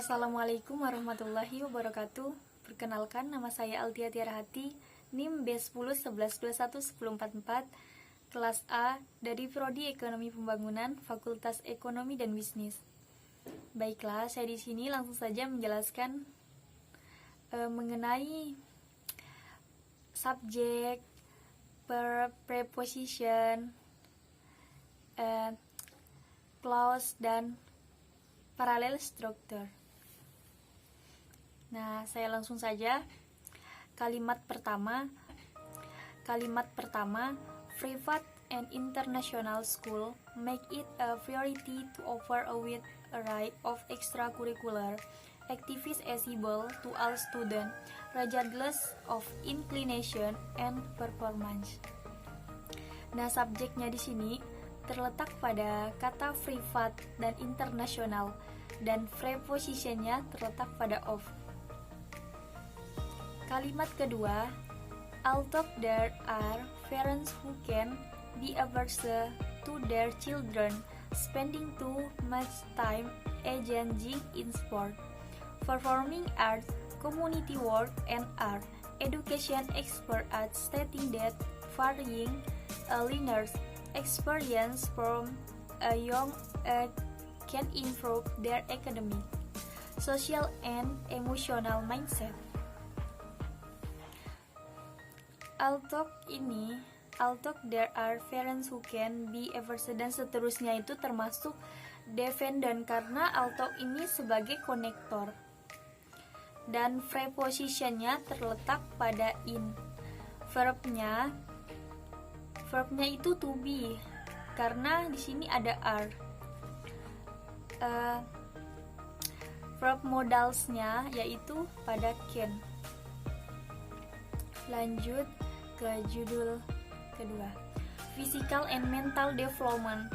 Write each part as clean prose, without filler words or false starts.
Assalamualaikum warahmatullahi wabarakatuh. Perkenalkan, nama saya Altia Tiarahati, NIM B1011211044, kelas A dari Prodi Ekonomi Pembangunan, Fakultas Ekonomi dan Bisnis. Baiklah, saya di sini langsung saja menjelaskan mengenai subjek, preposition, clause, dan parallel structure. Nah, saya langsung saja. Kalimat pertama, private and international school make it a priority to offer a wide array of extracurricular activities accessible to all students, regardless of inclination and performance. Nah, subjeknya di sini terletak pada kata privat dan internasional, dan prepositionnya terletak pada of. Kalimat kedua, although there are parents who can be averse to their children spending too much time engaging in sport, performing arts, community work, and art education experts are stating that varying learners' experience from a young age can improve their academic, social, and emotional mindset. Although there are parents who can be averse, dan seterusnya itu termasuk dependent karena although ini sebagai konektor. Dan prepositionnya terletak pada in. Verbnya itu to be karena di sini ada are. Verb modalsnya yaitu pada can. Lanjut ke judul kedua, physical and mental development.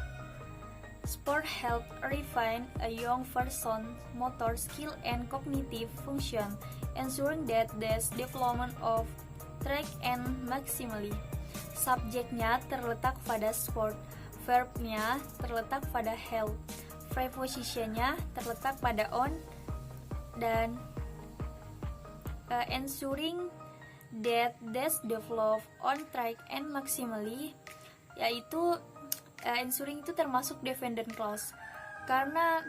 Sport help refine a young person's motor skill and cognitive function, ensuring that this development of track and maximally. Subjeknya terletak pada sport, verbnya terletak pada help, prepositionnya terletak pada on, dan ensuring that this develop on track and maximally, yaitu ensuring itu termasuk dependent clause karena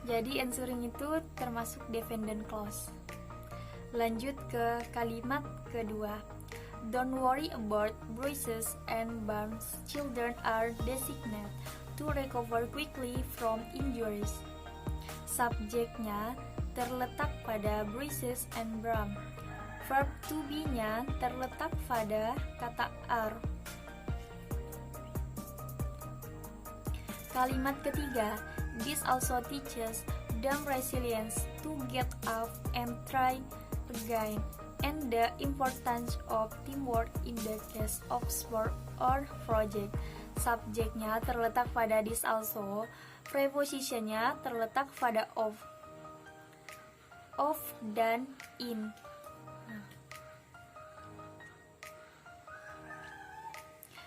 jadi ensuring itu termasuk dependent clause. Lanjut ke kalimat kedua, don't worry about bruises and bumps, children are designated to recover quickly from injuries. Subjeknya terletak pada bruises and bumps. Verb to be-nya terletak pada kata are. Kalimat ketiga, this also teaches them resilience to get up and try again, and the importance of teamwork in the case of sport or project. Subjeknya terletak pada this also, prepositionnya terletak pada of dan in.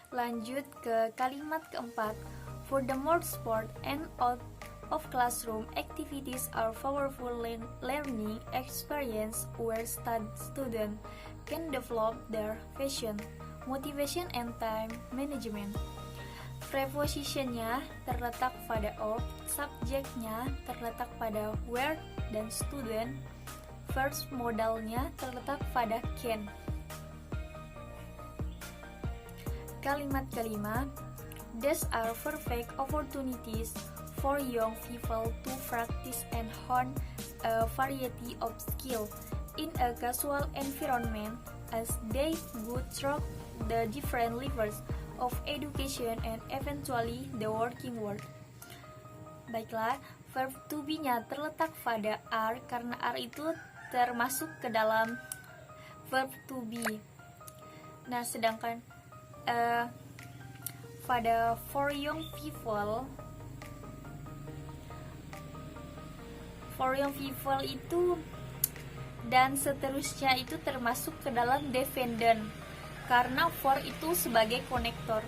Lanjut ke kalimat keempat, furthermore sport and out of classroom activities are powerful learning experience where students can develop their passion, motivation, and time management. Prepositionnya terletak pada of, subjeknya terletak pada where dan student, verb modalnya terletak pada can. Kalimat kelima, these are perfect opportunities for young people to practice and hone a variety of skills in a casual environment as they go through the different levels of education and eventually the working world. Baiklah, verb to be-nya terletak pada are karena are itu termasuk ke dalam verb to be. Nah, sedangkan pada for young people itu dan seterusnya itu termasuk ke dalam dependent karena for itu sebagai konektor.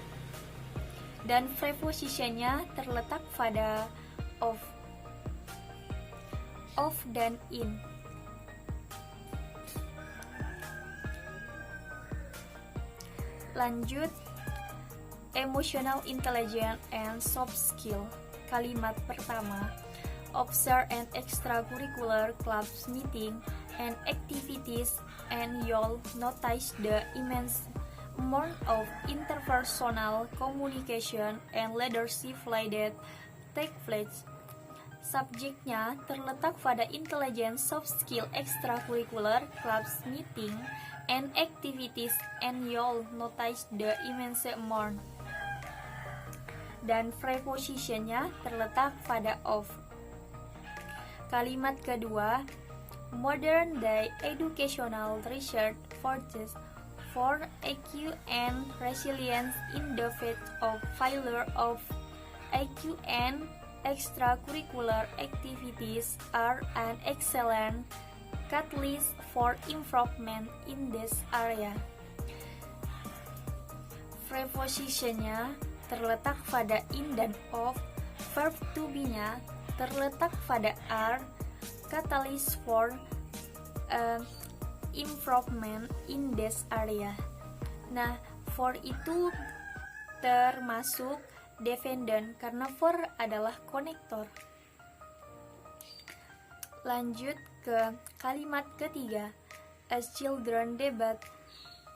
dan prepositionnya terletak pada of dan in. Lanjut, emotional intelligence and soft skill. Kalimat pertama, observe and extracurricular clubs meeting and activities, and you'll notice the immense amount of interpersonal communication and leadership that take place. Subjeknya terletak pada intelligence, soft skill, extracurricular clubs meeting and activities, and you'll notice the immense amount. Dan prepositionnya terletak pada of. Kalimat kedua, modern day educational research forces for IQ and resilience in the face of failure of IQ and extracurricular activities are an excellent catalyst for improvement in this area. Prepositionnya terletak pada in dan of, verb to be-nya terletak pada are, catalyst for improvement in this area. Nah, for itu termasuk dependent karena for adalah konektor. Lanjut ke kalimat ketiga, as children debate,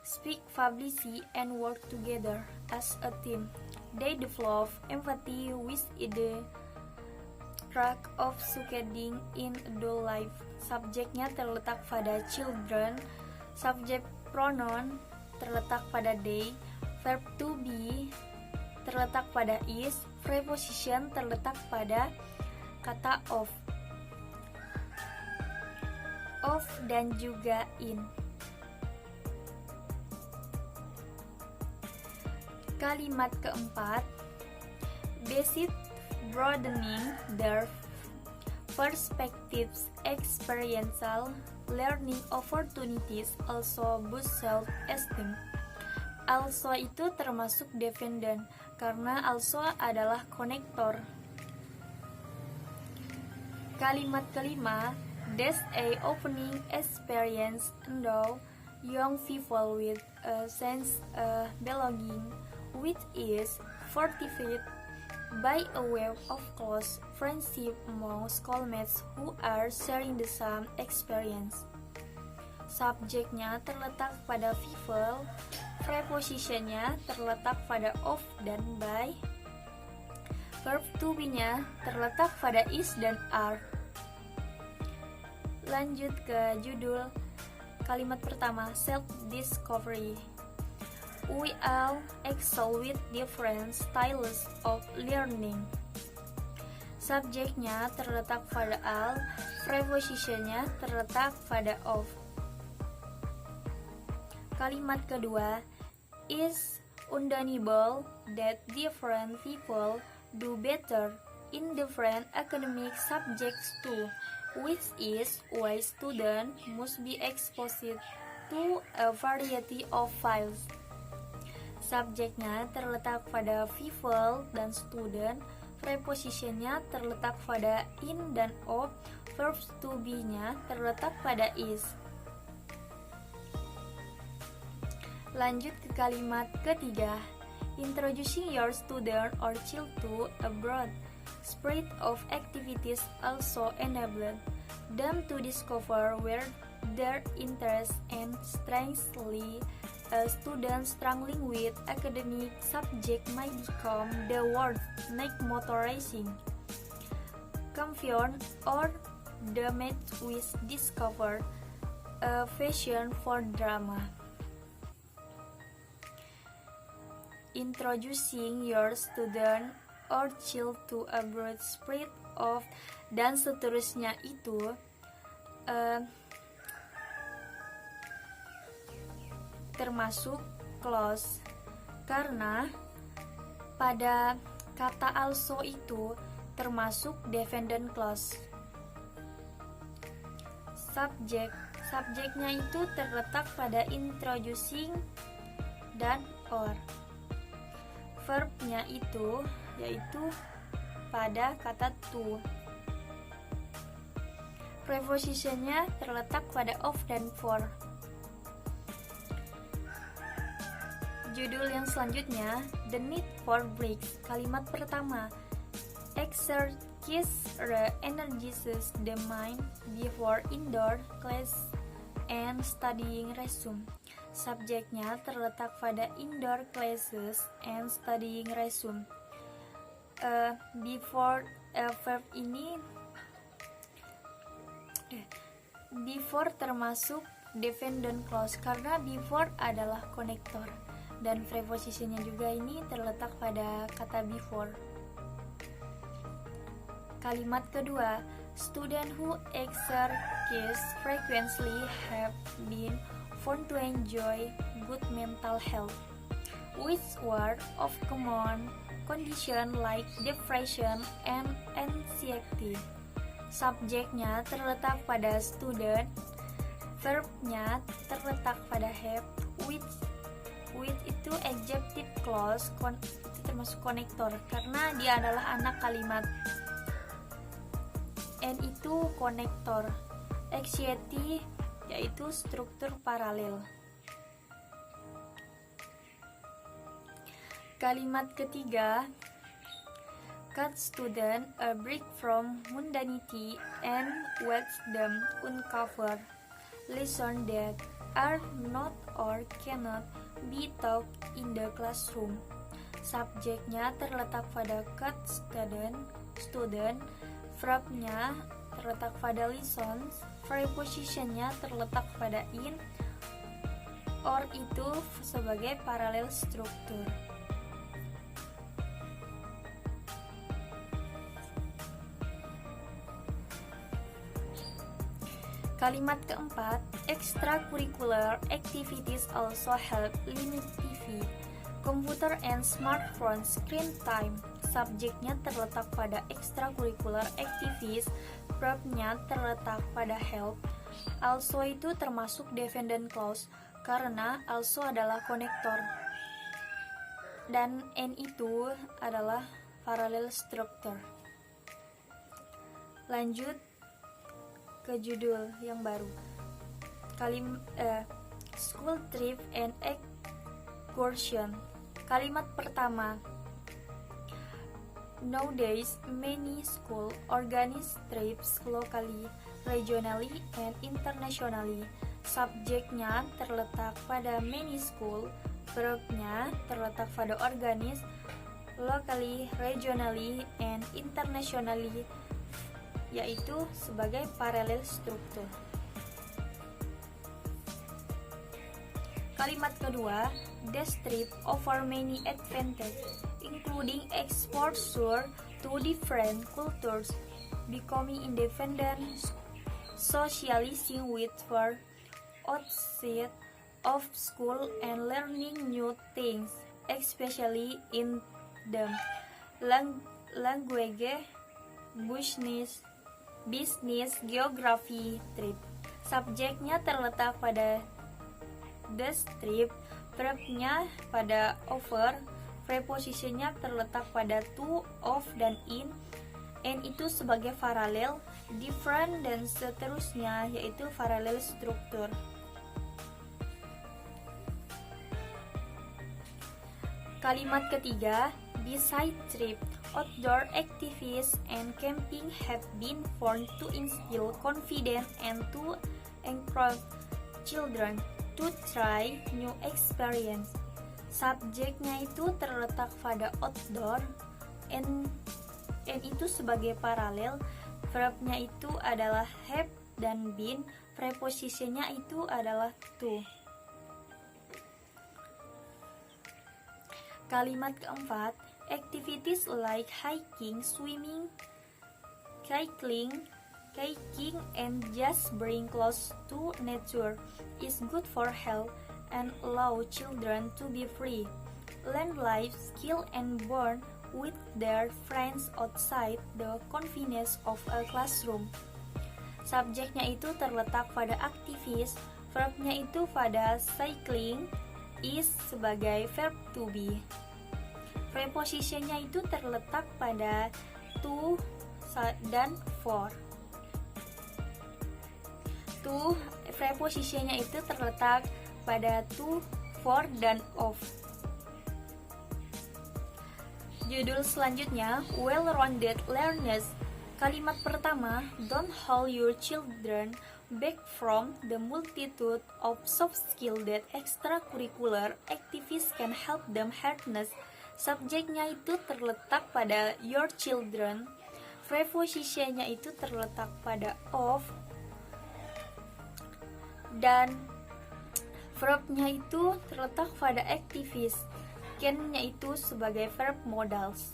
speak publicly, and work together as a team. They develop empathy with the track of succeeding in adult life. Subjeknya terletak pada children, subject pronoun terletak pada they, verb to be terletak pada is, preposition terletak pada kata of dan juga in. Kalimat keempat, basic broadening their perspectives, experiential learning opportunities also boost self-esteem. Also itu termasuk dependent karena also adalah konektor. Kalimat kelima, that's a opening experience endow young people with a sense of belonging, which is fortified by a web of close friendship among schoolmates who are sharing the same experience. Subjeknya terletak pada people, prepositionnya terletak pada of dan by, verb to be-nya terletak pada is dan are. Lanjut ke judul kalimat pertama, self-discovery. We all excel with different styles of learning. Subjeknya terletak pada all, prepositionnya terletak pada of. Kalimat kedua, is undeniable that different people do better in different academic subjects too, which is why students must be exposed to a variety of fields. Subjeknya terletak pada people dan student, prepositionnya terletak pada in dan of, verbs to be-nya terletak pada is. Lanjut ke kalimat ketiga, introducing your student or child to a broad spread of activities also enabled them to discover where their interests and strengths lie. A student struggling with academic subject might become the word like motorizing, confusion, or the match with discover a passion for drama. Introducing your student or child to a broad spread of, dan seterusnya itu termasuk clause karena pada kata also itu termasuk dependent clause. Subjeknya itu terletak pada introducing dan or. Verbnya itu yaitu pada kata to. Prepositionnya terletak pada of dan for. Judul yang selanjutnya, The Need for Breaks. Kalimat pertama, exercise energizes the mind before indoor class and studying resume. Subjeknya terletak pada indoor classes and studying resume. Before verb ini before termasuk dependent clause karena before adalah konektor dan prepositionnya juga ini terletak pada kata before. Kalimat kedua, student who exercise frequently have been found to enjoy good mental health, which were of common condition like depression and anxiety. Subjeknya terletak pada student, verbnya terletak pada have, which itu adjective clause, itu termasuk konektor karena dia adalah anak kalimat. And itu konektor. Anxiety yaitu struktur paralel. Kalimat ketiga, cut student a break from mundanity and watch them uncover lessons that are not or cannot be taught in the classroom. Subjeknya terletak pada cut student, verbnya terletak pada lessons, prepositionnya terletak pada in, or itu sebagai paralel struktur. Kalimat keempat, extracurricular activities also help limit TV, computer and smartphone screen time. Subjeknya terletak pada extracurricular activities, verbnya terletak pada help. Also itu termasuk dependent clause karena also adalah konektor dan and itu adalah parallel structure. Lanjut ke judul yang baru. School trip and excursion. Kalimat pertama, nowadays many schools organize trips locally, regionally, and internationally. Subjeknya terletak pada many school, verbnya terletak pada organize, locally, regionally, and internationally, yaitu sebagai parallel struktur. Kalimat kedua, this trip offer many advantages, including exposure to different cultures, becoming independent, socializing with world outside of school, and learning new things, especially in the language, business, geography trip. Subjeknya terletak pada this trip, verbnya pada over, prepositionnya terletak pada to, of, dan in, and itu sebagai paralel, different, dan seterusnya, yaitu paralel struktur. Kalimat ketiga, beside trip, outdoor activities and camping have been found to instill confidence and to encourage children to try new experience. Subjeknya itu terletak pada outdoor and itu sebagai paralel, verbnya itu adalah have dan been, prepositionnya itu adalah to. Kalimat keempat, activities like hiking, swimming, cycling, and just being close to nature is good for health and allow children to be free, learn life skill and bond with their friends outside the confines of a classroom. Subjeknya itu terletak pada activities, verbnya itu pada cycling, is sebagai verb to be. Prepositionnya itu terletak pada to dan for. To, prepositionnya itu terletak pada to, for, dan of. Judul selanjutnya, well-rounded learners. Kalimat pertama, don't hold your children back from the multitude of soft skill that extracurricular activities can help them harness. Subjeknya itu terletak pada your children. Prepositionnya itu terletak pada of. Dan verbnya itu terletak pada activities. Can-nya itu sebagai verb modals.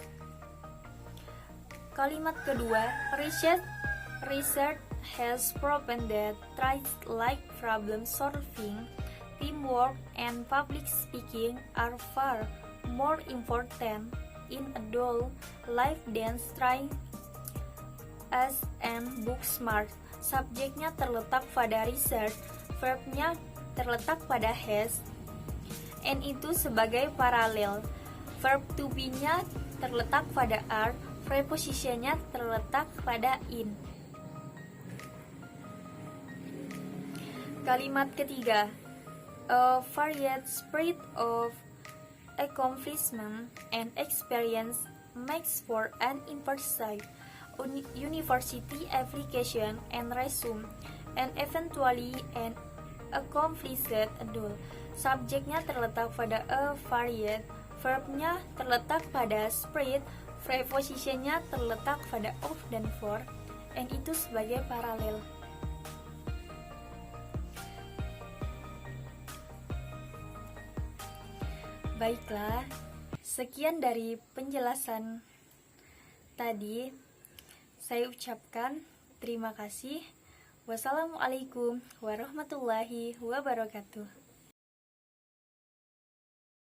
Kalimat kedua, research has proven that traits like problem solving, teamwork, and public speaking are far more important in adult life than trying as and book smart. Subjeknya terletak pada research, verbnya terletak pada has, and itu sebagai paralel. Verb to be-nya terletak pada are, prepositionnya terletak pada in. Kalimat ketiga, a varied spirit of accomplishment and experience makes for an impressive university application and resume, and eventually an accomplished adult. Subjeknya terletak pada a varied, verbnya terletak pada spirit, prepositionnya terletak pada of dan for, and itu sebagai paralel. Baiklah, sekian dari penjelasan tadi. Saya ucapkan terima kasih. Wassalamualaikum warahmatullahi wabarakatuh.